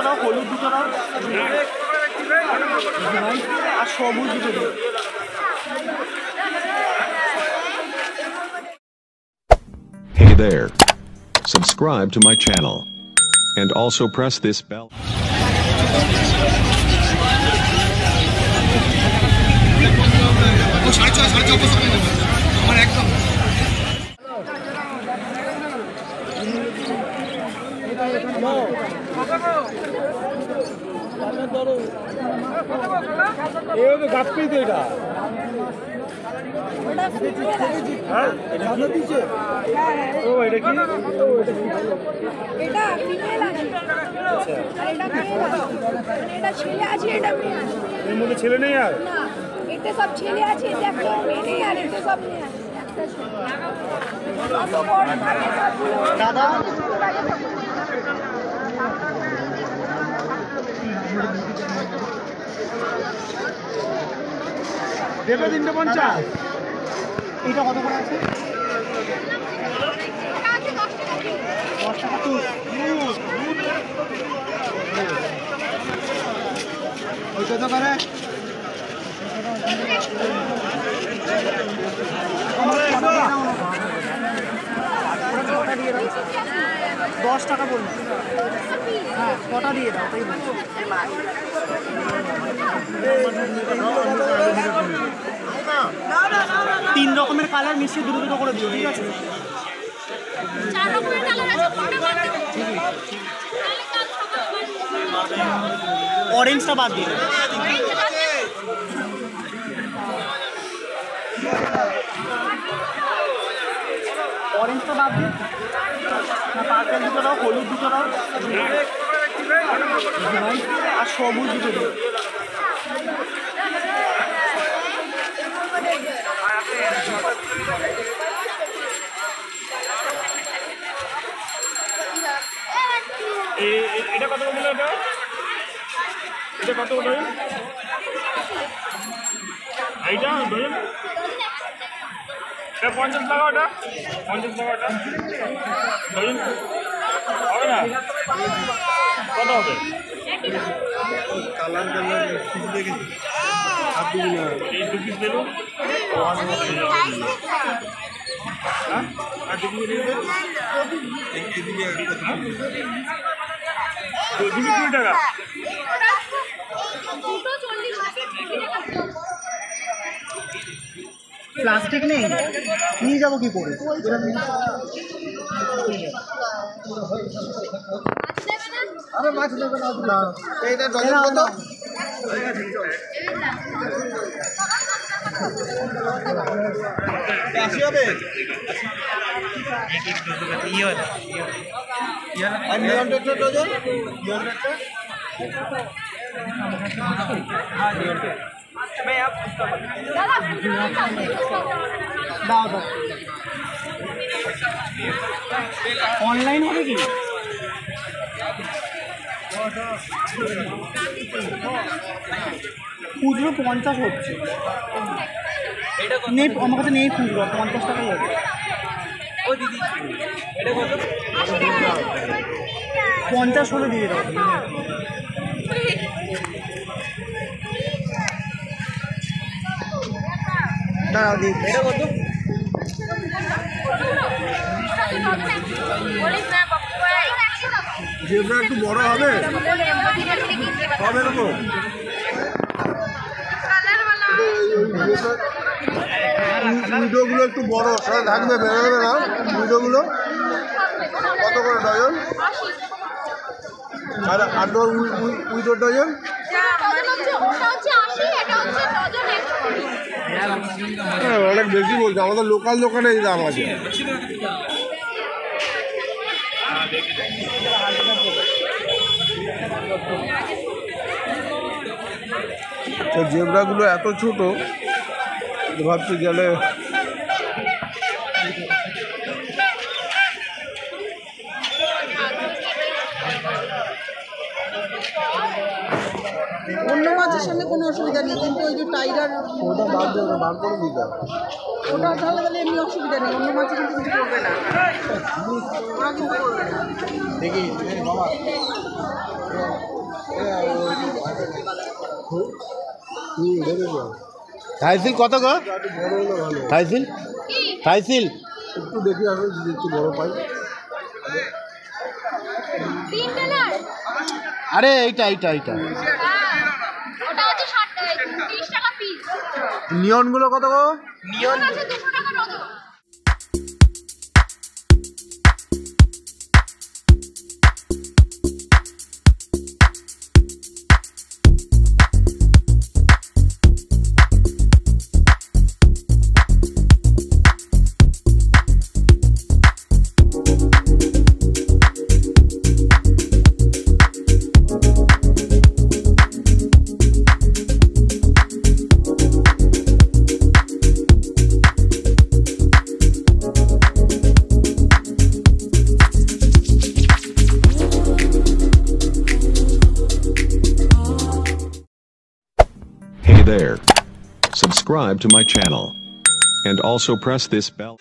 দাও, হলুদ দুটো দাও, আর সবুজ দুটো দাও। Hey there. Subscribe to my channel. And also press this bell. ছেলে নেই আর এতে সব ছেলে আছে, এতে একটা মেয়ে নেই আর এতে সব মেয়ে আছে। দাদা দেবে 350। এটা কত করে আছে? 10 টাকা তো ওই কত করে? 10 টাকা বলুন। হ্যাঁ, কটা দিয়ে দাও তাই বলছি। 3 রকমের কালার মিশিয়ে দুটো দুটো করে দিও, ঠিক আছে? 4 রকমের কালার আছে, কোনটা বাদ দেব? অরেঞ্জটা বাদ দিয়ে দাও। অরেঞ্জটা বাদ দিয়ে না, পার্পেল দুটো দাও, হলুদ দুটো দাও, আর সবুজ দুটো দাও। এটা কত বললো? এটা কত বললো? এইটা ধরুন 50 টাকা, ওটা 50 টাকা, ওটা ধরুন হবে না? কত হবে? কালার কালার এই 2 পিস দেবো। আর 2 পিস দেবো 20 টাকা। প্লাস্টিক নেই, নিয়ে যাবো কি করে? আরে মাছ নেবে না। এইটা ডজন কত? 80 হবে। আর নিয়ন্ত্রণটা ডজন? নিয়ন্ত্রণটা দাও দাও। অনলাইন হবে কি? খুচরো 50 হচ্ছে, নেই আমার কাছে, নেই খুচরো। 50 টাকাই হবে। 50 হলে দিয়ে দাও। দাঁড়াও দিই। এটা কত? জেব্রা একটু বড় হবে, হবে এরকম। উইডোগুলো একটু বড় থাকবে, বেরোবে না উইডোগুলো। কত করে ডজন? আর 8 উইডো ডজন? অনেক বেশি বলছে, আমাদের লোকাল দোকানে এই দাম আছে। তো জেব্রাগুলো এত ছোট, ভাবছি গেলে অন্য মাছের সঙ্গে কোনো অসুবিধা নেই, কিন্তু ওই যে টাইগার ওটা বাদ দেবে, বার করে দিতে ওটা তাহলে তাহলে এমনি অসুবিধা নেই, অন্য মাছে কিন্তু কিছু করবে না। দেখি বাবা থাইসিল কত গো? থাইসিল থাইসিল একটু দেখি আমি যদি একটু বড় পাই। আরে এইটা এইটা এইটা ওটা হচ্ছে 30 টাকা পিস। নিয়নগুলো কত গো? নিয়ন আছে 200 টাকা রোজও। Hey there. Subscribe to my channel. And also press this bell.